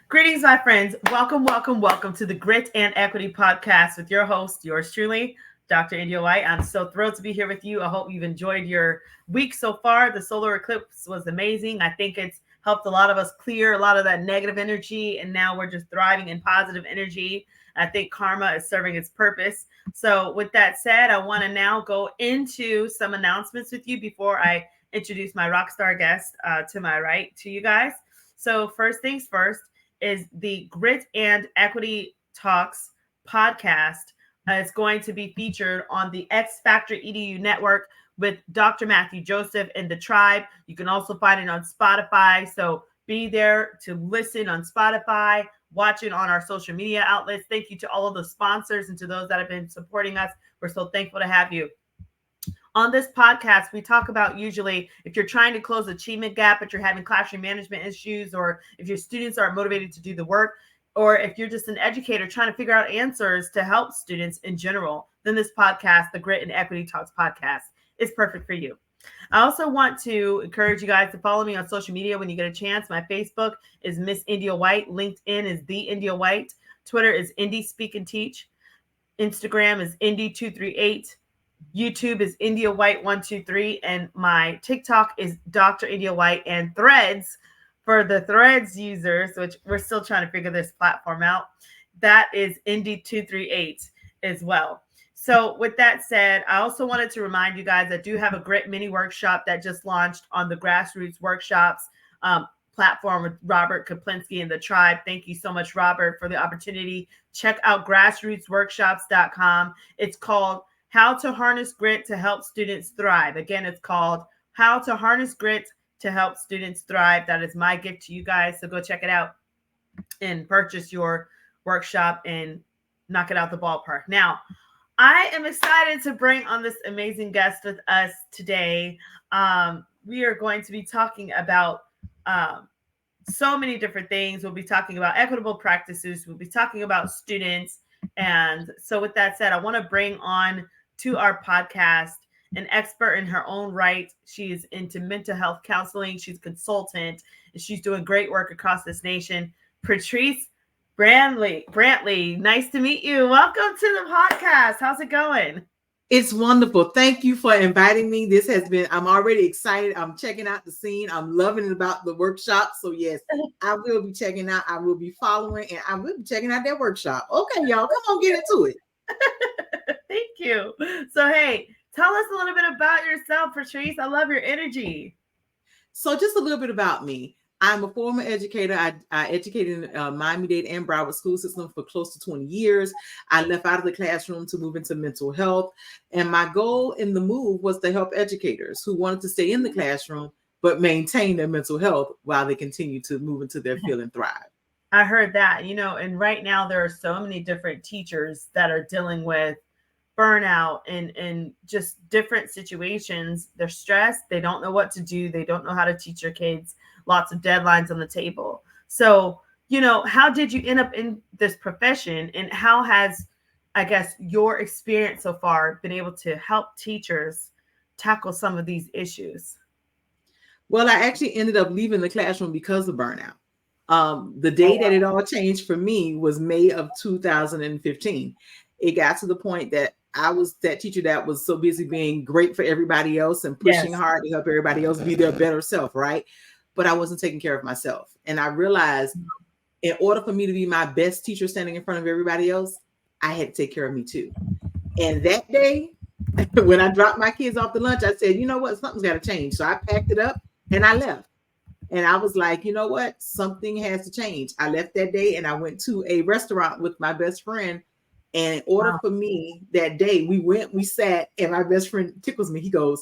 Greetings, my friends. Welcome to the Grit and Equity Podcast with your host, yours truly, Dr. India White. I'm so thrilled to be here with you. I hope you've enjoyed your week so far. The solar eclipse was amazing. I think it's helped a lot of us clear a lot of that negative energy, and now we're just thriving in positive energy. I think karma is serving its purpose. So, with that said, I want to now go into some announcements with you before I introduce my rock star guest to my right to you guys. So, first things first is the Grit and Equity Talks podcast. It's going to be featured on the X Factor EDU network with Dr. Matthew Joseph and the Tribe. You can also find it on Spotify. So be there to listen on Spotify, watch it on our social media outlets. Thank you to all of the sponsors and to those that have been supporting us. We're so thankful to have you. On this podcast, we talk about usually if you're trying to close the achievement gap, but you're having classroom management issues, or if your students aren't motivated to do the work, or if you're just an educator trying to figure out answers to help students in general, then this podcast, the Grit and Equity Talks podcast, is perfect for you. I also want to encourage you guys to follow me on social media when you get a chance. My Facebook is Miss India White. LinkedIn is The India White. Twitter is Indie Speak and Teach. Instagram is Indie238. YouTube is India White 123, and my TikTok is Dr. India White, and Threads for the Threads users, which we're still trying to figure this platform out, that is Indie238 as well. So with that said, I also wanted to remind you guys I do have a Grit mini workshop that just launched on the Grassroots Workshops platform with Robert Kaplinski and the Tribe. Thank you so much, Robert, for the opportunity. Check out grassrootsworkshops.com. It's called How to Harness Grit to Help Students Thrive. Again, it's called How to Harness Grit to Help Students Thrive. That is my gift to you guys. So go check it out and purchase your workshop and knock it out the ballpark. Now, I am excited to bring on this amazing guest with us today. We are going to be talking about so many different things. We'll be talking about equitable practices. We'll be talking about students. And so with that said, I want to bring on to our podcast an expert in her own right. She's into mental health counseling. She's a consultant, and she's doing great work across this nation. Patricia Brantley, nice to meet you. Welcome to the podcast. How's it going? It's wonderful. Thank you for inviting me. I'm already excited. I'm checking out the scene. I'm loving it about the workshop. So yes, I will be checking out. I will be following, and I will be checking out that workshop. Okay, y'all, come on, get into it. Thank you. So, hey, tell us a little bit about yourself, Patricia. I love your energy. So just a little bit about me. I'm a former educator. I educated in Miami-Dade and Broward school system for close to 20 years. I left out of the classroom to move into mental health. And my goal in the move was to help educators who wanted to stay in the classroom, but maintain their mental health while they continue to move into their field and thrive. I heard that, and right now there are so many different teachers that are dealing with burnout and just different situations. They're stressed. They don't know what to do. They don't know how to teach their kids. Lots of deadlines on the table. So, how did you end up in this profession, and how has, I guess, your experience so far been able to help teachers tackle some of these issues? Well, I actually ended up leaving the classroom because of burnout. The day that it all changed for me was May of 2015. It got to the point that I was that teacher that was so busy being great for everybody else and pushing hard to help everybody else be their better self, right? But I wasn't taking care of myself. And I realized in order for me to be my best teacher standing in front of everybody else, I had to take care of me too. And that day, when I dropped my kids off to lunch, I said, you know what, something's got to change. So I packed it up and I left. And I was like, you know what, something has to change. I left that day and I went to a restaurant with my best friend. And in order for me that day, we sat, and my best friend tickles me. He goes,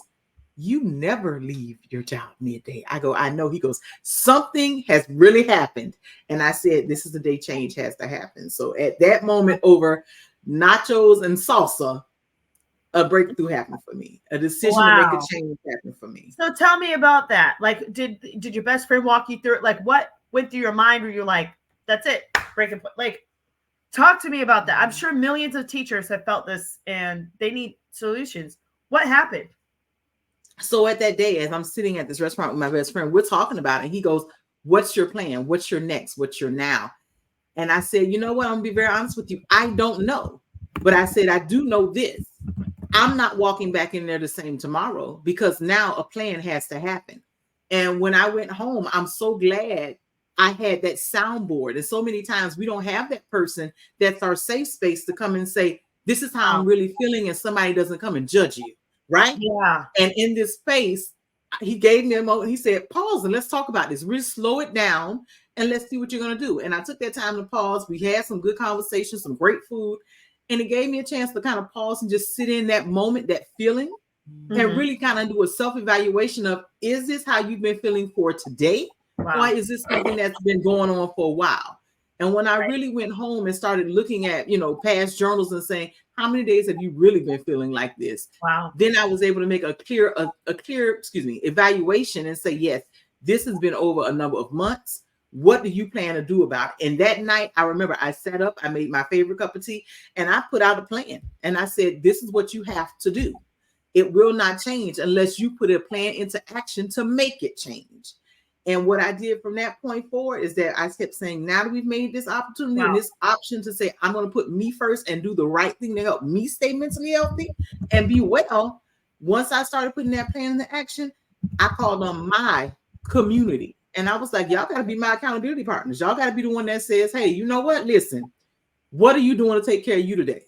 you never leave your job midday. I go, I know. He goes, something has really happened. And I said, this is the day change has to happen. So at that moment, over nachos and salsa, a breakthrough happened for me. A decision to make a change happened for me. So tell me about that. Like, did your best friend walk you through it? Like, what went through your mind where you're like, that's it, breaking point? Like, talk to me about that. I'm sure millions of teachers have felt this and they need solutions. What happened? So at that day, as I'm sitting at this restaurant with my best friend, we're talking about it. And he goes, What's your plan? What's your next? What's your now? And I said, you know what? I'm gonna be very honest with you. I don't know. But I said, I do know this. I'm not walking back in there the same tomorrow, because now a plan has to happen. And when I went home, I'm so glad I had that soundboard. And so many times we don't have that person that's our safe space to come and say, this is how I'm really feeling, and somebody doesn't come and judge you, right? Yeah. And in this space, he gave me a moment. He said, pause and let's talk about this. Really slow it down and let's see what you're going to do. And I took that time to pause. We had some good conversations, some great food. And it gave me a chance to kind of pause and just sit in that moment, that feeling, and really kind of do a self-evaluation of, is this how you've been feeling for today? Wow. Or is this something that's been going on for a while? And when I really went home and started looking at, past journals and saying, how many days have you really been feeling like this? Wow. Then I was able to make a clear evaluation and say, yes, this has been over a number of months. What do you plan to do about it? And that night, I remember I sat up, I made my favorite cup of tea, and I put out a plan. And I said, this is what you have to do. It will not change unless you put a plan into action to make it change. And what I did from that point forward is that I kept saying, now that we've made this opportunity and this option to say, I'm going to put me first and do the right thing to help me stay mentally healthy and be well. Once I started putting that plan into action, I called on my community. And I was like, y'all got to be my accountability partners. Y'all got to be the one that says, hey, you know what? Listen, what are you doing to take care of you today?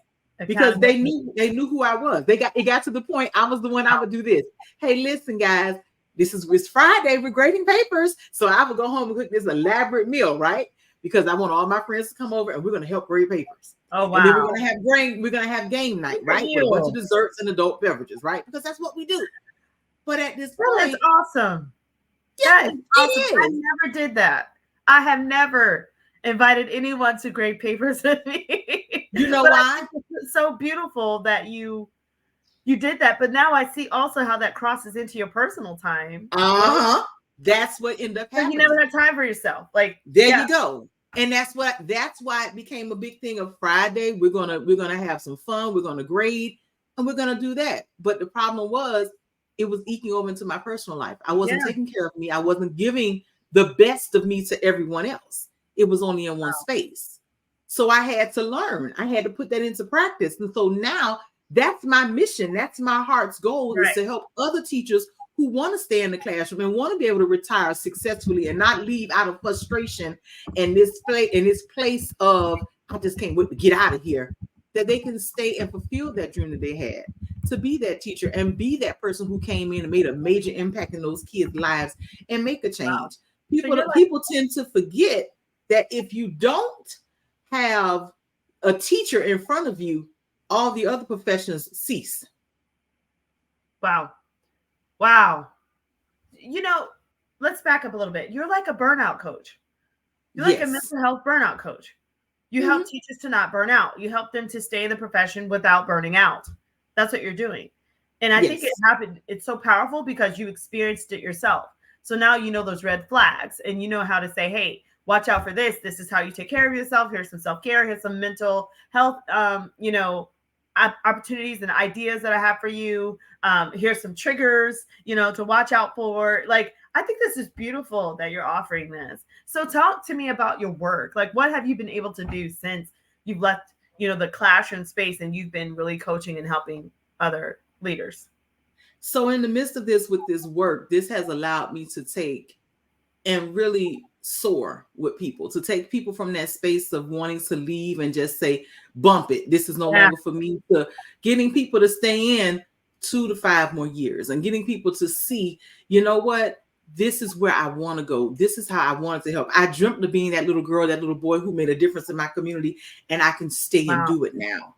Because they knew who I was. It got to the point I was the one. I would do this. Hey, listen, guys, it's Friday. We're grading papers. So I would go home and cook this elaborate meal, right? Because I want all my friends to come over and we're going to help grade papers. Oh, wow. And then we're going to have game night, right? With a bunch of desserts and adult beverages, right? Because that's what we do. But at this point, that's awesome. Yeah, awesome. I never did that. I have never invited anyone to grade papers with me. You know why? It's so beautiful that you did that. But now I see also how that crosses into your personal time. That's what ended up happening. So you never had time for yourself. Like there you go. And that's why it became a big thing of Friday. We're gonna have some fun. We're gonna grade, and we're gonna do that. But the problem was, it was eking over into my personal life. I wasn't taking care of me. I wasn't giving the best of me to everyone else. It was only in one space. So I had to learn. I had to put that into practice. And so now that's my mission. That's my heart's goal, is to help other teachers who want to stay in the classroom and want to be able to retire successfully and not leave out of frustration and this place of, I just can't wait to get out of here, that they can stay and fulfill that dream that they had, to be that teacher and be that person who came in and made a major impact in those kids' lives and make a change. Wow. People tend to forget that if you don't have a teacher in front of you, all the other professions cease. Wow. Let's back up a little bit. You're like a burnout coach. You're like a mental health burnout coach. You help teachers to not burn out. You help them to stay in the profession without burning out. That's what you're doing. And I think it happened. It's so powerful because you experienced it yourself. So now you know those red flags and you know how to say, hey, watch out for this. This is how you take care of yourself. Here's some self-care. Here's some mental health, opportunities and ideas that I have for you. Here's some triggers, to watch out for. Like, I think this is beautiful that you're offering this. So talk to me about your work. Like, what have you been able to do since you've left, the classroom space and you've been really coaching and helping other leaders? So in the midst of this, with this work, this has allowed me to take and really soar with people, to take people from that space of wanting to leave and just say, bump it. This is no longer for me, to getting people to stay in 2 to 5 more years and getting people to see, you know what, this is where I want to go. This is how I wanted to help. I dreamt of being that little girl, that little boy who made a difference in my community, and I can stay and do it now.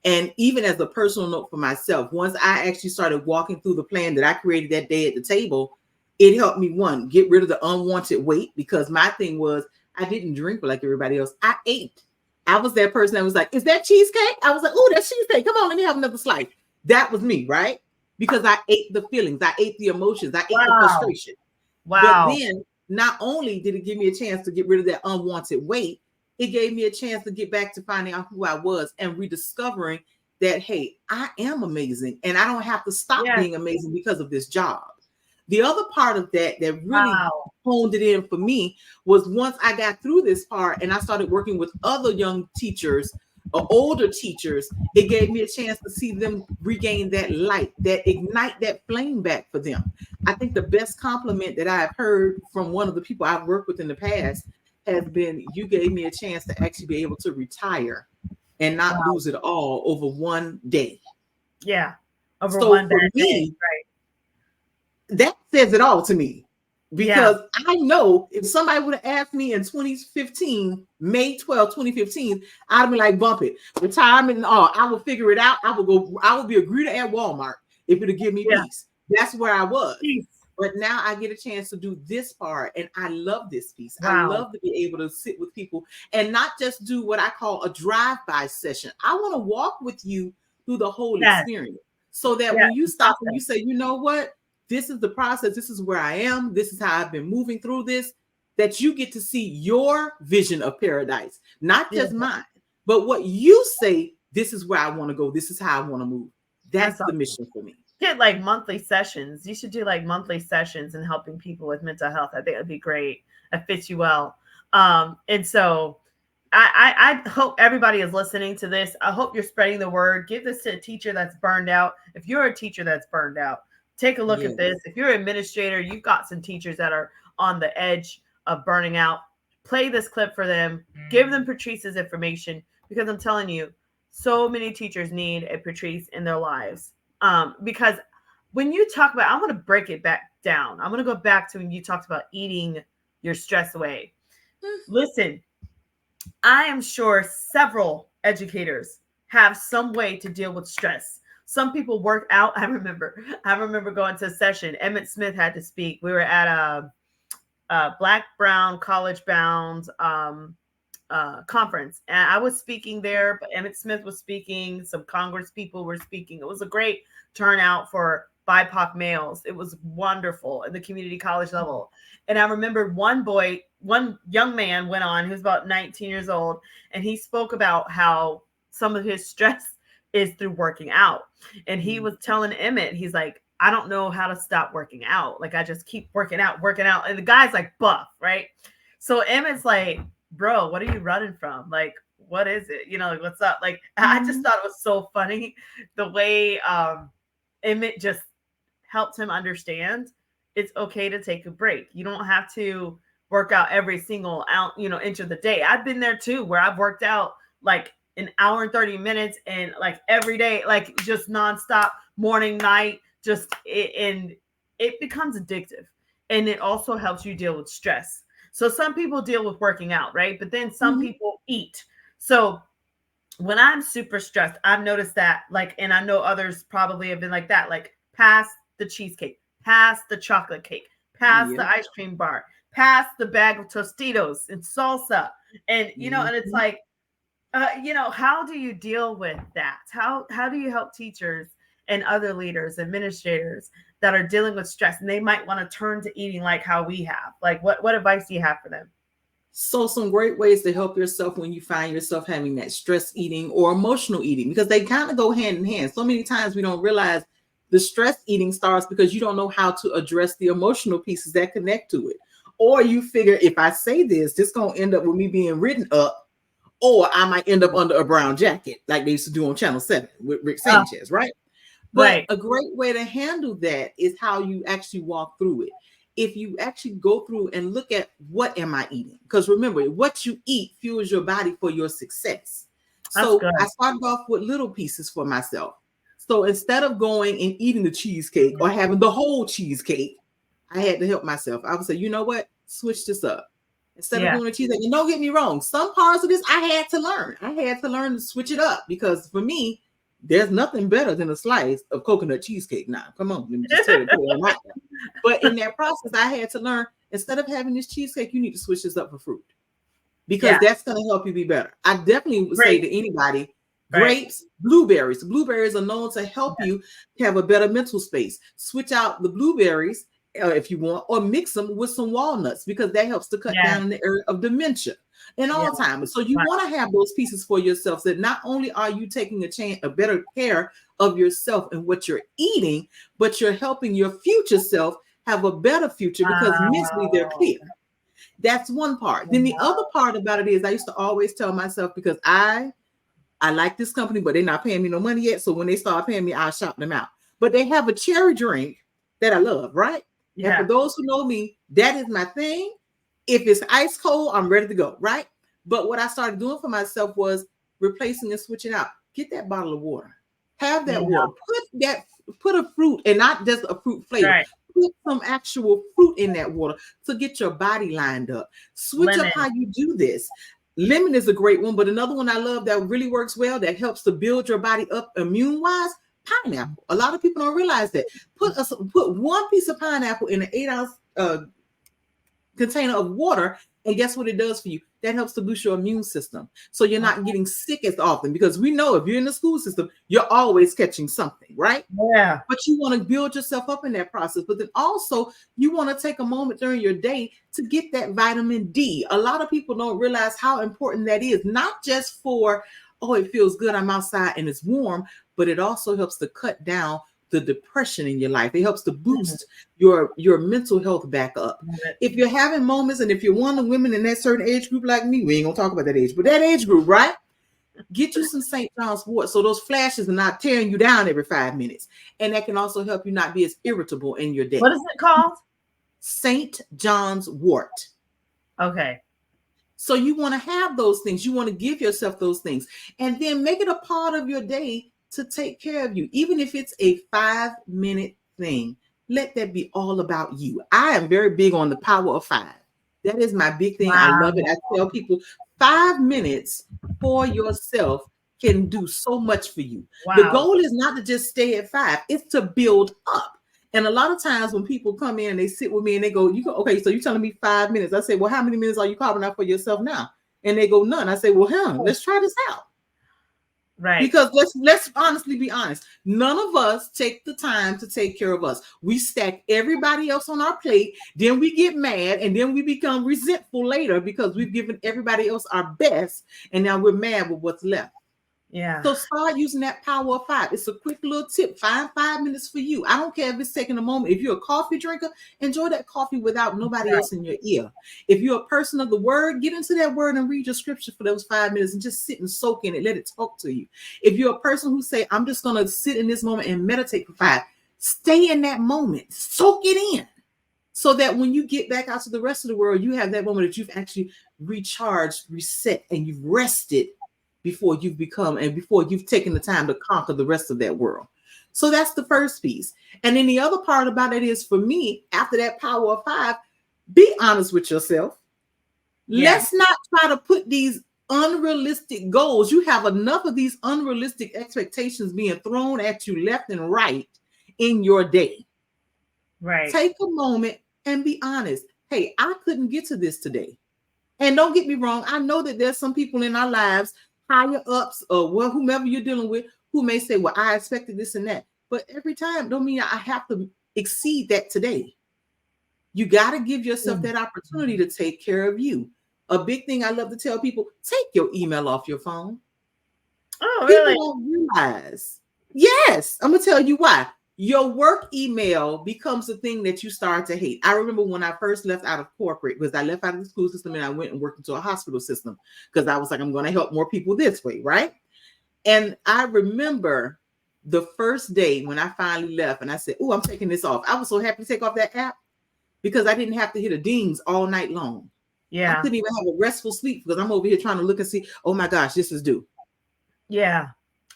And even as a personal note for myself, once I actually started walking through the plan that I created that day at the table, it helped me, one, get rid of the unwanted weight, because my thing was, I didn't drink like everybody else. I ate. I was that person that was like, is that cheesecake? I was like, oh, that's cheesecake. Come on, let me have another slice. That was me, right? Because I ate the feelings. I ate the emotions. I ate the frustration. Wow. But then not only did it give me a chance to get rid of that unwanted weight, it gave me a chance to get back to finding out who I was and rediscovering that, hey, I am amazing and I don't have to stop being amazing because of this job. The other part of that really honed it in for me was once I got through this part and I started working with other young teachers or older teachers, it gave me a chance to see them regain that light, that ignite that flame back for them. I think the best compliment that I've heard from one of the people I've worked with in the past has been, you gave me a chance to actually be able to retire and not lose it all over one day. Yeah. Over so one for bad me, day. Right. that says it all to me. Because I know if somebody would have asked me in 2015, May 12, 2015, I'd be like, bump it. Retirement and all. I will figure it out. I will be a greeter at Walmart if it'll give me peace. That's where I was. Peace. But now I get a chance to do this part, and I love this piece. I love to be able to sit with people and not just do what I call a drive-by session. I want to walk with you through the whole experience so that when you stop and you say, you know what? This is the process. This is where I am. This is how I've been moving through this, that you get to see your vision of paradise, not just mine, but what you say, this is where I want to go. This is how I want to move. That's the mission for me. Get like monthly sessions. You should do like monthly sessions and helping people with mental health. I think it'd be great. It fits you well. And so I hope everybody is listening to this. I hope you're spreading the word. Give this to a teacher that's burned out. If you're a teacher that's burned out, take a look at this. If you're an administrator, you've got some teachers that are on the edge of burning out. Play this clip for them. Give them Patricia's information, because I'm telling you, so many teachers need a Patrice in their lives. Because when you talk about, I'm going to break it back down. I'm going to go back to when you talked about eating your stress away. Listen, I am sure several educators have some way to deal with stress. Some people work out. I remember going to a session. Emmett Smith had to speak. We were at a Black, Brown, College Bound conference. And I was speaking there, but Emmett Smith was speaking. Some Congress people were speaking. It was a great turnout for BIPOC males. It was wonderful at the community college level. And I remember one young man went on, he was about 19 years old, and he spoke about how some of his stress is through working out. And he was telling Emmett, he's like, I don't know how to stop working out. Like, I just keep working out. And the guy's like buff, right? So Emmett's like, bro, what are you running from? Like, what is it? You know, like, what's up? Like, I just thought it was so funny the way Emmett just helped him understand it's okay to take a break. You don't have to work out every single inch of the day. I've been there too, where I've worked out like an hour and 30 minutes and like every day, like just nonstop, morning, night, and it becomes addictive. And it also helps you deal with stress. So some people deal with working out, right? But then some people eat. So when I'm super stressed, I've noticed that, like, and I know others probably have been like that, like pass the cheesecake, pass the chocolate cake, pass the ice cream bar, pass the bag of Tostitos and salsa. And, and it's like, how do you deal with that? How do you help teachers and other leaders, administrators that are dealing with stress, and they might want to turn to eating like how we have? Like, what advice do you have for them? So some great ways to help yourself when you find yourself having that stress eating or emotional eating, because they kind of go hand in hand. So many times we don't realize the stress eating starts because you don't know how to address the emotional pieces that connect to it. Or you figure, if I say this going to end up with me being written up, or I might end up under a brown jacket like they used to do on Channel 7 with Rick Sanchez, right? But a great way to handle that is how you actually walk through it. If you actually go through and look at, what am I eating? Because remember, what you eat fuels your body for your success. So I started off with little pieces for myself. So instead of going and eating the cheesecake or having the whole cheesecake, I had to help myself. I would say, you know what? Switch this up. Instead of doing the cheesecake, and don't get me wrong, some parts of this I had to learn. I had to learn to switch it up, because for me, there's nothing better than a slice of coconut cheesecake. Now, come on, let me just tell you right now. But in that process, I had to learn, instead of having this cheesecake, you need to switch this up for fruit, because that's going to help you be better. I definitely would say to anybody, grapes, blueberries. Blueberries are known to help you have a better mental space. Switch out the blueberries if you want, or mix them with some walnuts, because that helps to cut down in the area of dementia and Alzheimer's. So you want to have those pieces for yourself, so that not only are you taking a better care of yourself and what you're eating, but you're helping your future self have a better future because mentally they're clear. Wow. That's one part. Then the other part about it is I used to always tell myself, because I like this company, but they're not paying me no money yet. So when they start paying me, I'll shop them out. But they have a cherry drink that I love, right? Yeah. And for those who know me, that is my thing. If it's ice cold, I'm ready to go, right? But what I started doing for myself was replacing and switching out. Get that bottle of water. Have that water. Put a fruit, and not just a fruit flavor. Right. Put some actual fruit in that water to get your body lined up. Switch up how you do this. Lemon is a great one, but another one I love that really works well, that helps to build your body up immune-wise, pineapple. A lot of people don't realize that. Put one piece of pineapple in an 8-ounce container of water, and guess what it does for you? That helps to boost your immune system, so you're not getting sick as often, because we know if you're in the school system, you're always catching something, right? Yeah. But you want to build yourself up in that process. But then also you want to take a moment during your day to get that vitamin D. A lot of people don't realize how important that is, not just for, oh, it feels good, I'm outside and it's warm, but it also helps to cut down the depression in your life. It helps to boost your mental health back up. If you're having moments, and if you're one of the women in that certain age group like me, we ain't gonna talk about that age, but that age group, right? Get you some St. John's wort, so those flashes are not tearing you down every 5 minutes. And that can also help you not be as irritable in your day. What is it called? St. John's wort. Okay. So you want to have those things. You want to give yourself those things. And then make it a part of your day to take care of you. Even if it's a 5-minute thing, let that be all about you. I am very big on the power of 5. That is my big thing. Wow. I love it. I tell people 5 minutes for yourself can do so much for you. Wow. The goal is not to just stay at 5. It's to build up. And a lot of times when people come in and they sit with me and they go, okay, so you're telling me 5 minutes. I say, well, how many minutes are you carving out for yourself now? And they go, none. I say, well, let's try this out. Right. Because let's honestly be honest. None of us take the time to take care of us. We stack everybody else on our plate. Then we get mad, and then we become resentful later because we've given everybody else our best, and now we're mad with what's left. Yeah. So start using that power of 5. It's a quick little tip. Find 5 minutes for you. I don't care if it's taking a moment. If you're a coffee drinker, enjoy that coffee without nobody else in your ear. If you're a person of the word, get into that word and read your scripture for those 5 minutes and just sit and soak in it. Let it talk to you. If you're a person who say, I'm just going to sit in this moment and meditate for 5, stay in that moment. Soak it in. So that when you get back out to the rest of the world, you have that moment that you've actually recharged, reset, and you've rested before you've taken the time to conquer the rest of that world. So that's the first piece. And then the other part about it is, for me, after that power of 5, be honest with yourself. Yeah. Let's not try to put these unrealistic goals. You have enough of these unrealistic expectations being thrown at you left and right in your day. Right. Take a moment and be honest. Hey, I couldn't get to this today. And don't get me wrong. I know that there's some people in our lives, higher ups or whomever you're dealing with, who may say, well, I expected this and that. But every time don't mean I have to exceed that today. You got to give yourself that opportunity to take care of you. A big thing I love to tell people, take your email off your phone. Oh, really? People don't realize. Yes, I'm going to tell you why. Your work email becomes a thing that you start to hate. I remember when I first left out of corporate, because I left out of the school system and I went and worked into a hospital system, because I was like, I'm going to help more people this way, right? And I remember the first day when I finally left and I said, oh, I'm taking this off. I was so happy to take off that app because I didn't have to hit a dings all night long. Yeah. I couldn't even have a restful sleep because I'm over here trying to look and see, oh my gosh, this is due. Yeah.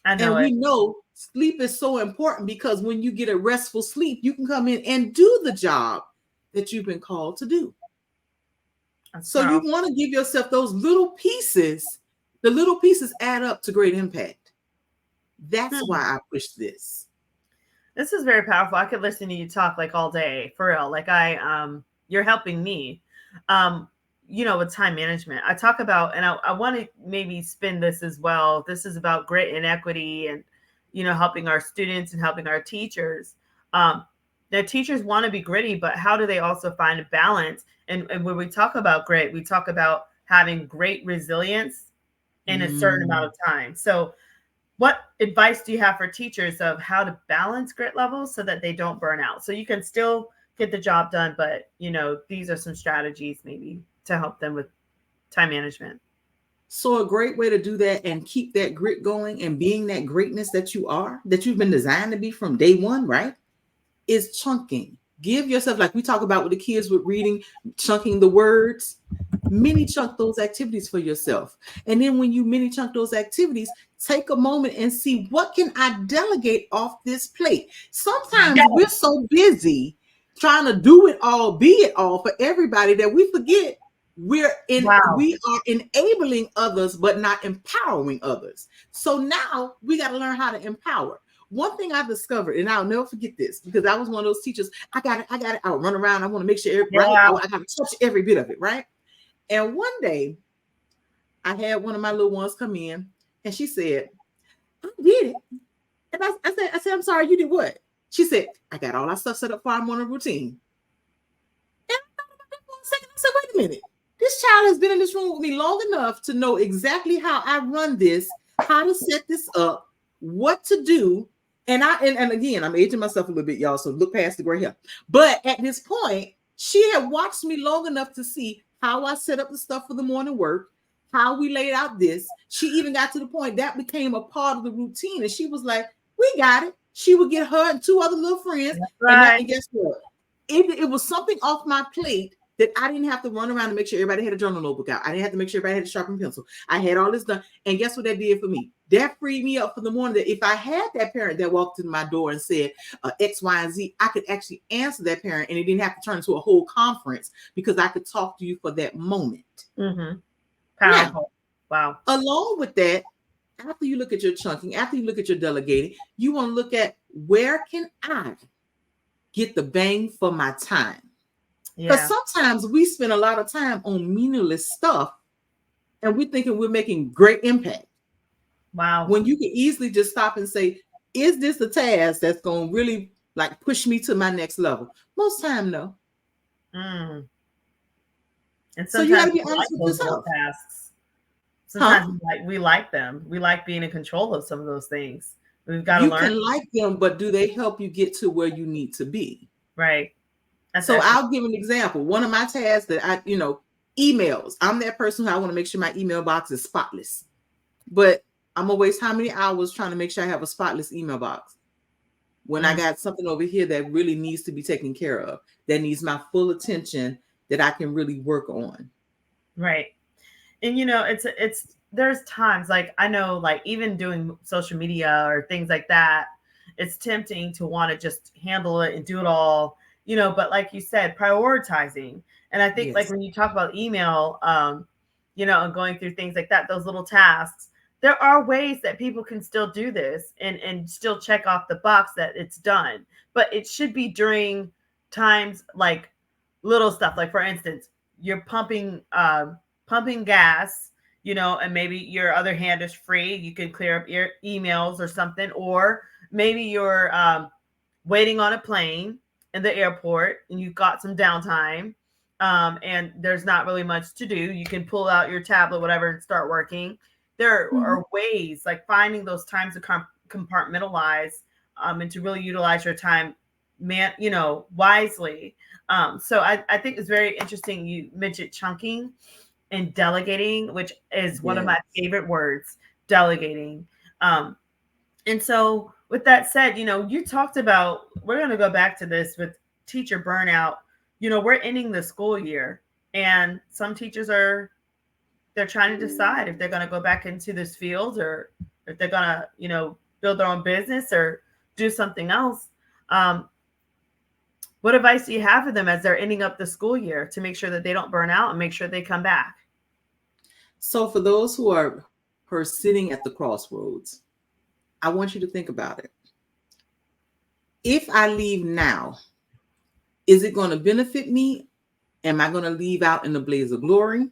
I know. And we know sleep is so important, because when you get a restful sleep, you can come in and do the job that you've been called to do. So you want to give yourself those little pieces. The little pieces add up to great impact. That's why I push this. This is very powerful. I could listen to you talk like all day, for real. Like you're helping me, with time management. I talk about, and I want to maybe spin this as well. This is about grit and equity and, helping our students and helping our teachers. Their teachers want to be gritty, but how do they also find a balance? And when we talk about grit, we talk about having great resilience in a certain amount of time. So what advice do you have for teachers of how to balance grit levels so that they don't burn out? So you can still get the job done, but these are some strategies maybe to help them with time management. So a great way to do that and keep that grit going and being that greatness that you are, that you've been designed to be from day one, right? Is chunking. Give yourself, like we talk about with the kids with reading, chunking the words, mini chunk those activities for yourself. And then when you mini chunk those activities, take a moment and see, what can I delegate off this plate? Sometimes we're so busy trying to do it all, be it all for everybody that we forget we are enabling others, but not empowering others. So now we got to learn how to empower. One thing I discovered, and I'll never forget this, because I was one of those teachers, I got it. I'll run around. I want to make sure, right? I got to touch every bit of it, right? And one day, I had one of my little ones come in, and she said, I did it. And I said, I'm sorry, you did what? She said, I got all our stuff set up for our morning routine. And I thought about that for a second. I said, wait a minute. This child has been in this room with me long enough to know exactly how I run this, how to set this up, what to do. And again, I'm aging myself a little bit, y'all, so look past the gray hair. But at this point, she had watched me long enough to see how I set up the stuff for the morning work, how we laid out this. She even got to the point that became a part of the routine. And she was like, we got it. She would get her and two other little friends. Right. And guess what? It was something off my plate that I didn't have to run around and make sure everybody had a journal notebook out. I didn't have to make sure everybody had a sharpened pencil. I had all this done. And guess what that did for me? That freed me up for the morning, that if I had that parent that walked in my door and said X, Y, and Z, I could actually answer that parent, and it didn't have to turn into a whole conference because I could talk to you for that moment. Mm-hmm. Powerful. Now, wow. Along with that, after you look at your chunking, after you look at your delegating, you want to look at, where can I get the bang for my time? Because sometimes we spend a lot of time on meaningless stuff and we're thinking we're making great impact. Wow. When you can easily just stop and say, is this a task that's going to really like push me to my next level? Most time, no. And so you got to be honest with yourself. Tasks. Sometimes we like them. We like being in control of some of those things. We've got to learn. You can like them, but do they help you get to where you need to be? Right. So I'll give an example. One of my tasks that emails. I'm that person who I want to make sure my email box is spotless. But I'm going to waste how many hours trying to make sure I have a spotless email box when I got something over here that really needs to be taken care of, that needs my full attention, that I can really work on. Right. And, it's there's times, like, I know, like, even doing social media or things like that, it's tempting to want to just handle it and do it all. But like you said, prioritizing. And I think like when you talk about email, and going through things like that, those little tasks, there are ways that people can still do this and still check off the box that it's done. But it should be during times like little stuff. Like, for instance, you're pumping gas, and maybe your other hand is free. You can clear up your emails or something. Or maybe you're waiting on a plane in the airport and you've got some downtime, and there's not really much to do. You can pull out your tablet, whatever, and start working. There are ways, like finding those times to compartmentalize and to really utilize your time, wisely. So I think it's very interesting. You mentioned chunking and delegating, which is one of my favorite words, delegating. And so with that said, you talked about, we're going to go back to this with teacher burnout. We're ending the school year, and some teachers they're trying to decide if they're going to go back into this field or if they're going to, build their own business or do something else. What advice do you have for them as they're ending up the school year to make sure that they don't burn out and make sure they come back? So for those who are sitting at the crossroads, I want you to think about it. If I leave now, is it going to benefit me? Am I going to leave out in the blaze of glory?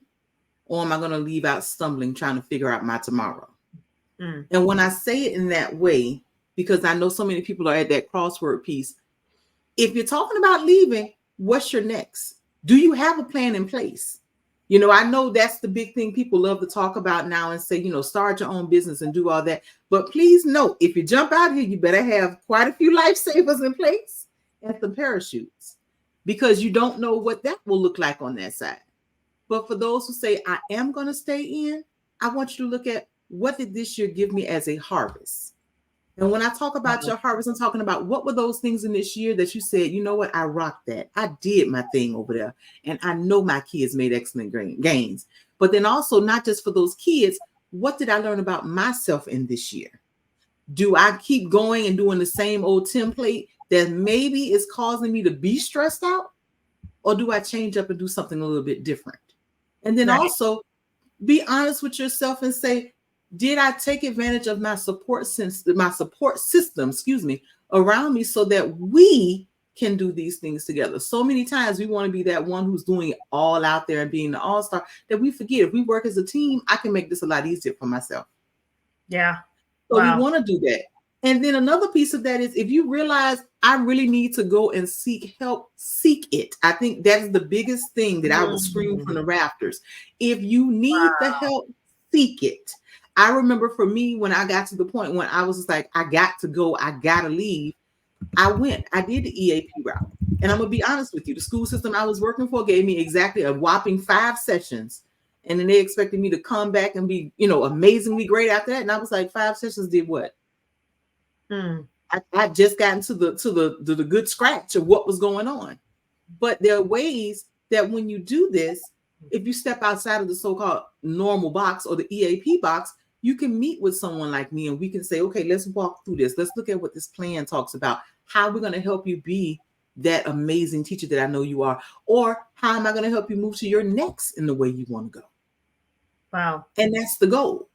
Or am I going to leave out stumbling, trying to figure out my tomorrow? And when I say it in that way, because I know so many people are at that crossword piece, if you're talking about leaving, what's your next? Do you have a plan in place? I know that's the big thing people love to talk about now and say, start your own business and do all that. But please note, if you jump out here, you better have quite a few lifesavers in place and some parachutes. because you don't know what that will look like on that side. But for those who say, I am going to stay in, I want you to look at what did this year give me as a harvest? And when I talk about your harvest, I'm talking about what were those things in this year that you said, you know what, I rocked that. I did my thing over there. And I know my kids made excellent gains. But then also, not just for those kids, what did I learn about myself in this year? Do I keep going and doing the same old template that maybe is causing me to be stressed out? Or do I change up and do something a little bit different? And then also be honest with yourself and say, did I take advantage of my support system, around me so that we can do these things together? So many times we want to be that one who's doing it all out there and being the all-star that we forget if we work as a team, I can make this a lot easier for myself. Yeah. So we want to do that. And then another piece of that is if you realize I really need to go and seek help, seek it. I think that is the biggest thing that I would scream from the rafters. If you need the help, seek it. I remember for me, when I got to the point when I was just like, I got to go, I got to leave. I did the EAP route. And I'm going to be honest with you. The school system I was working for gave me exactly a whopping 5 sessions. And then they expected me to come back and be, amazingly great after that. And I was like, 5 sessions did what? I just gotten to the good scratch of what was going on. But there are ways that when you do this, if you step outside of the so-called normal box or the EAP box, you can meet with someone like me and we can say, okay, let's walk through this. Let's look at what this plan talks about, how we're going to help you be that amazing teacher that I know you are, or how am I going to help you move to your next in the way you want to go? Wow. And that's the goal.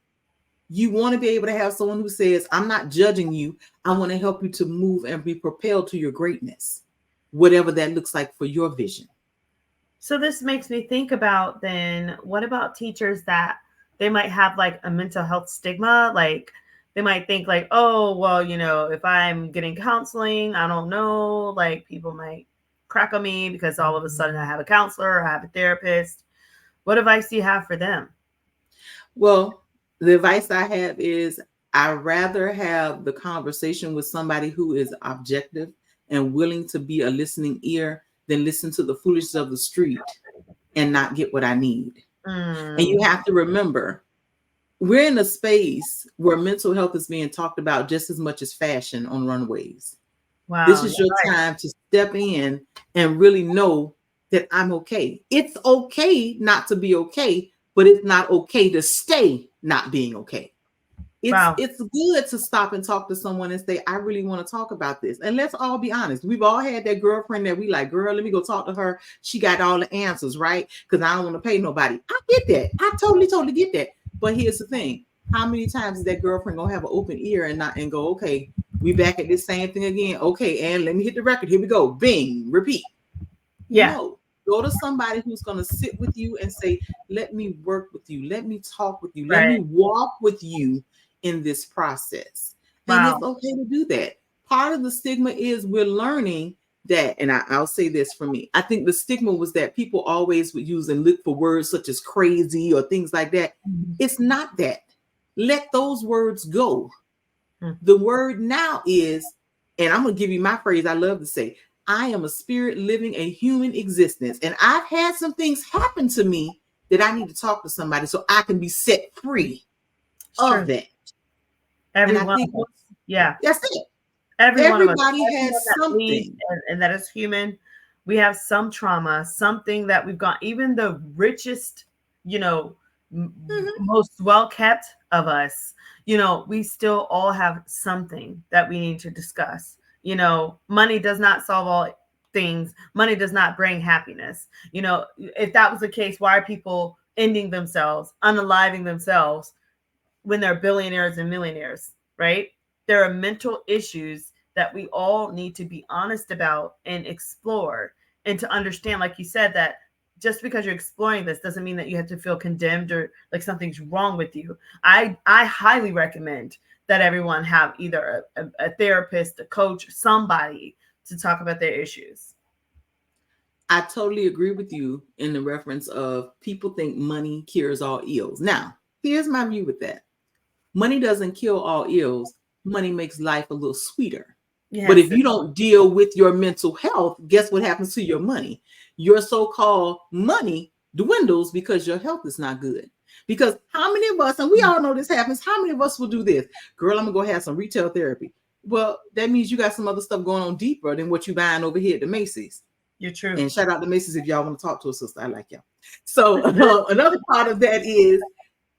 You want to be able to have someone who says, I'm not judging you. I want to help you to move and be propelled to your greatness, whatever that looks like for your vision. So this makes me think about then, what about teachers that they might have like a mental health stigma? Like they might think like, oh, well, if I'm getting counseling, I don't know, like people might crack on me because all of a sudden I have a counselor, or I have a therapist. What advice do you have for them? Well, the advice I have is I'd rather have the conversation with somebody who is objective and willing to be a listening ear than listen to the foolishness of the street and not get what I need. And you have to remember, we're in a space where mental health is being talked about just as much as fashion on runways. Wow, this is your time to step in and really know that I'm okay. It's okay not to be okay, but it's not okay to stay not being okay. It's good to stop and talk to someone and say, I really want to talk about this. And let's all be honest. We've all had that girlfriend that we like, girl, let me go talk to her. She got all the answers, right? Because I don't want to pay nobody. I get that. I totally get that. But here's the thing. How many times is that girlfriend going to have an open ear and go, okay, we back at this same thing again. Okay, and let me hit the record. Here we go. Bing, repeat. Yeah. No. Go to somebody who's going to sit with you and say, let me work with you. Let me talk with you. Let me walk with you in this process. And it's okay to do that. Part of the stigma is we're learning that, and I'll say this for me. I think the stigma was that people always would use and look for words such as crazy or things like that. It's not that. Let those words go. The word now is, and I'm going to give you my phrase I love to say, I am a spirit living a human existence. And I've had some things happen to me that I need to talk to somebody so I can be set free of that. Everyone, that's it. Everybody has something, and that is human. We have some trauma, something that we've got. Even the richest, most well kept of us, we still all have something that we need to discuss. Money does not solve all things. Money does not bring happiness. If that was the case, why are people ending themselves, unaliving themselves when they're billionaires and millionaires, right? There are mental issues that we all need to be honest about and explore, and to understand, like you said, that just because you're exploring this doesn't mean that you have to feel condemned or like something's wrong with you. I highly recommend that everyone have either a therapist, a coach, somebody to talk about their issues. I totally agree with you in the reference of people think money cures all ills. Now, here's my view with that. Money doesn't kill all ills. Money makes life a little sweeter. But Yes. if you don't deal with your mental health, guess what happens to your money? Your so-called money dwindles because your health is not good. Because how many of us, and we all know this happens, how many of us will do this? Girl, I'm gonna go have some retail therapy. Well, that means you got some other stuff going on deeper than what you buying over here at the Macy's. You're true. And shout out to Macy's if y'all want to talk to a sister. I like y'all. So another part of that is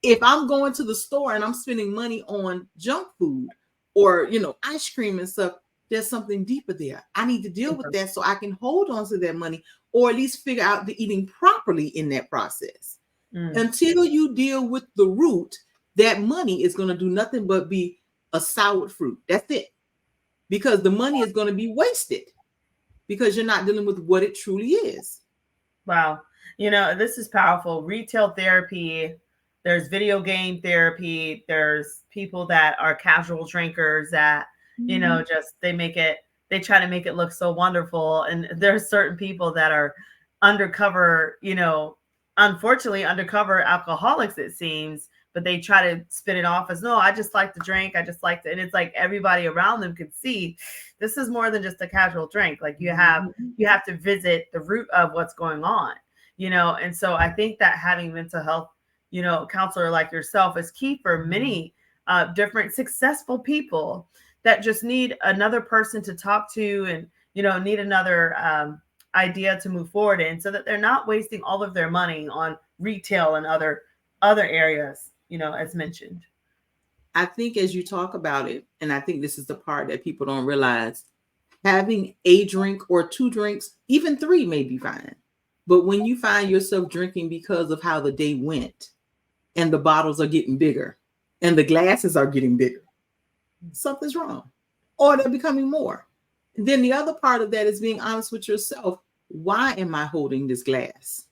if I'm going to the store and I'm spending money on junk food or, ice cream and stuff, there's something deeper there. I need to deal with that so I can hold on to that money or at least figure out the eating properly in that process. Until you deal with the root, that money is going to do nothing but be a soured fruit. That's it. Because the money is going to be wasted because you're not dealing with what it truly is. Wow. This is powerful. Retail therapy, there's video game therapy, there's people that are casual drinkers that, just they try to make it look so wonderful. And there's certain people that are undercover, unfortunately undercover alcoholics, it seems, but they try to spin it off as, no, I just like to drink. I just like to, and it's like everybody around them could see this is more than just a casual drink. Like you have to visit the root of what's going on, and so I think that having mental health, counselor like yourself is key for many different successful people that just need another person to talk to and, need another idea to move forward in so that they're not wasting all of their money on retail and other areas, as mentioned. I think as you talk about it, and I think this is the part that people don't realize, having a drink or two drinks, even three may be fine. But when you find yourself drinking because of how the day went and the bottles are getting bigger and the glasses are getting bigger, something's wrong, or they're becoming more. And then the other part of that is being honest with yourself. Why am I holding this glass?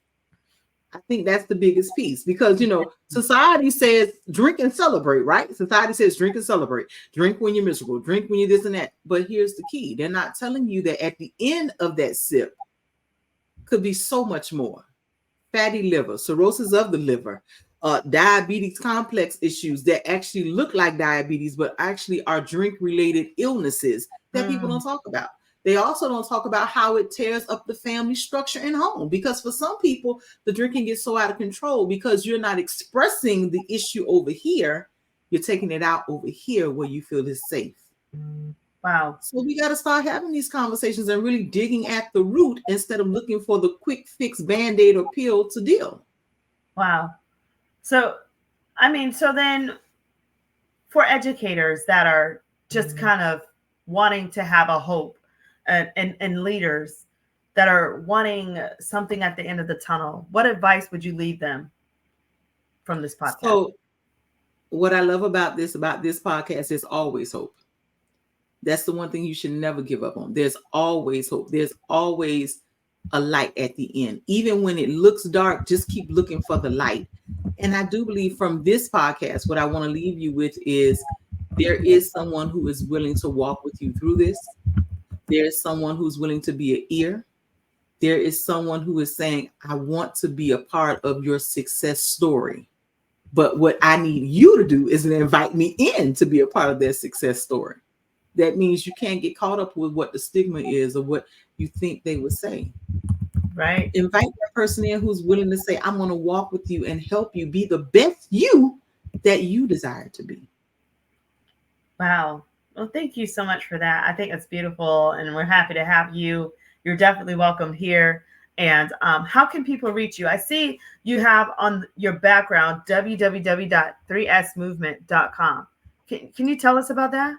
I think that's the biggest piece because, society says drink and celebrate, right? Society says drink and celebrate. Drink when you're miserable. Drink when you're this and that. But here's the key. They're not telling you that at the end of that sip could be so much more. Fatty liver, cirrhosis of the liver, diabetes complex issues that actually look like diabetes, but actually are drink-related illnesses that people don't talk about. They also don't talk about how it tears up the family structure and home, because for some people, the drinking gets so out of control because you're not expressing the issue over here. You're taking it out over here where you feel is safe. Wow. So we got to start having these conversations and really digging at the root instead of looking for the quick fix Band-Aid or pill to deal. Wow. So then for educators that are just kind of wanting to have a hope and leaders that are wanting something at the end of the tunnel, what advice would you leave them from this podcast? So what I love about this podcast is always hope. That's the one thing you should never give up on. There's always hope. There's always a light at the end. Even when it looks dark, just keep looking for the light. And I do believe from this podcast, what I want to leave you with is there is someone who is willing to walk with you through this. There is someone who's willing to be an ear. There is someone who is saying, I want to be a part of your success story. But what I need you to do is to invite me in to be a part of their success story. That means you can't get caught up with what the stigma is or what you think they would say. Right. Invite that person in who's willing to say, I'm going to walk with you and help you be the best you that you desire to be. Wow. Well, thank you so much for that. I think it's beautiful, and we're happy to have you. You're definitely welcome here. And how can people reach you? I see you have on your background www.3smovement.com. Can you tell us about that?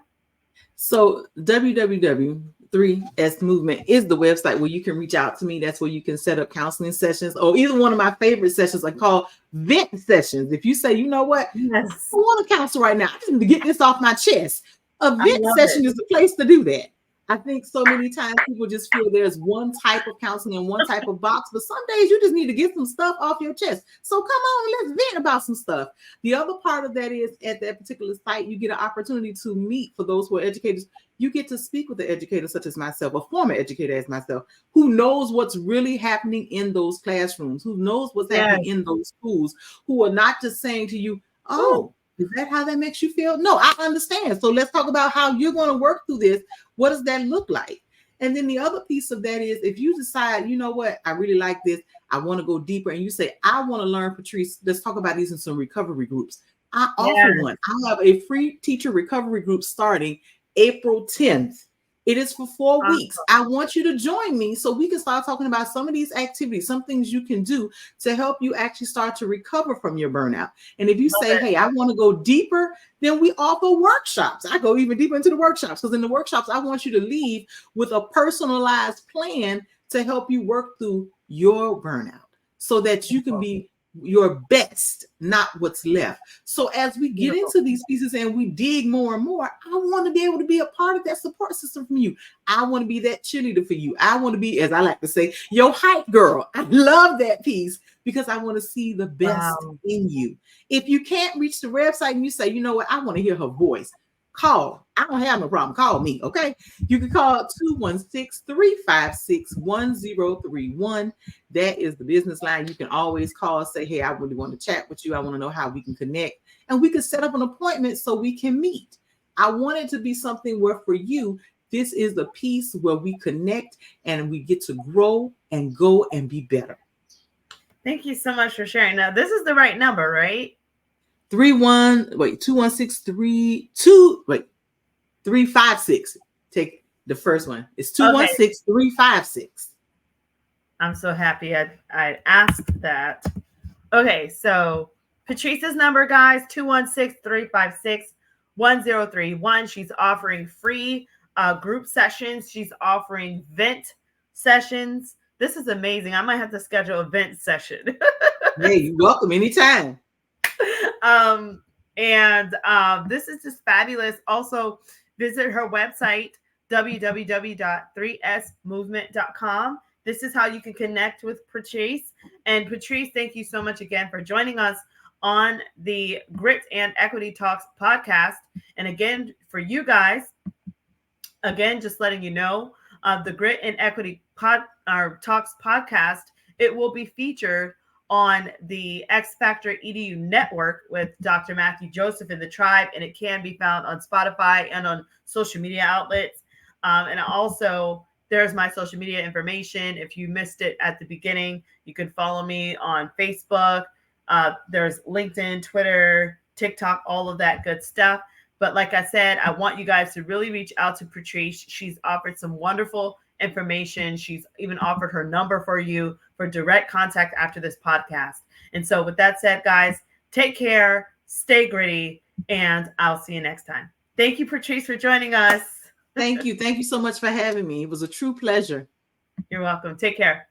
So www.3S Movement is the website where you can reach out to me. That's where you can set up counseling sessions, or either one of my favorite sessions I call vent sessions. If you say, you know what, yes, I want to counsel right now, I just need to get this off my chest. A vent session is the place to do that. I think so many times people just feel there's one type of counseling and one type of box, but some days you just need to get some stuff off your chest. So come on, let's vent about some stuff. The other part of that is at that particular site, you get an opportunity to meet, for those who are educators, you get to speak with an educator such as myself, a former educator as myself, who knows what's really happening in those classrooms, who knows what's happening in those schools, who are not just saying to you, oh, Is that how that makes you feel? No, I understand. So let's talk about how you're going to work through this. What does that look like? And then the other piece of that is if you decide, you know what, I really like this, I want to go deeper, and you say, I want to learn, Patrice, let's talk about these in some recovery groups. I offer one. I have a free teacher recovery group starting April 10th. It is for 4 weeks. I want you to join me so we can start talking about some of these activities, some things you can do to help you actually start to recover from your burnout. And if you say, hey, I want to go deeper, then we offer workshops. I go even deeper into the workshops, because in the workshops, I want you to leave with a personalized plan to help you work through your burnout so that you can be your best, not what's left. So as we get into these pieces and we dig more and more, I want to be able to be a part of that support system from you. I want to be that cheerleader for you. I want to be, as I like to say, your hype girl. I love that piece because I want to see the best in you. If you can't reach the website and you say, you know what, I want to hear her voice, call. I don't have no problem. Call me, okay? You can call 216-356-1031. That is the business line. You can always call, say, hey, I really want to chat with you. I want to know how we can connect. And we can set up an appointment so we can meet. I want it to be something where for you, this is the piece where we connect and we get to grow and go and be better. Thank you so much for sharing. Now, this is the right number, right? 356. Take the first one. It's 216-356. I'm so happy I asked that. Okay, so Patrice's number, guys, 216-356-1031. She's offering free group sessions. She's offering vent sessions. This is amazing. I might have to schedule a vent session. Hey, you're welcome anytime. This is just fabulous. Also, visit her website, www.3smovement.com. This is how you can connect with Patrice. And Patrice, thank you so much again for joining us on the Grit and Equity Talks podcast. And again, for you guys, again, just letting you know, the Grit and Equity Talks podcast, it will be featured on the X Factor EDU network with Dr. Matthew Joseph and the Tribe, and it can be found on Spotify and on social media outlets. And also, there's my social media information. If you missed it at the beginning, you can follow me on Facebook. There's LinkedIn, Twitter, TikTok, all of that good stuff. But like I said, I want you guys to really reach out to Patrice. She's offered some wonderful information. She's even offered her number for you for direct contact after this podcast. And so with that said, guys, take care, stay gritty, and I'll see you next time. Thank you, Patrice, for joining us. Thank you. Thank you so much for having me. It was a true pleasure. You're welcome. Take care.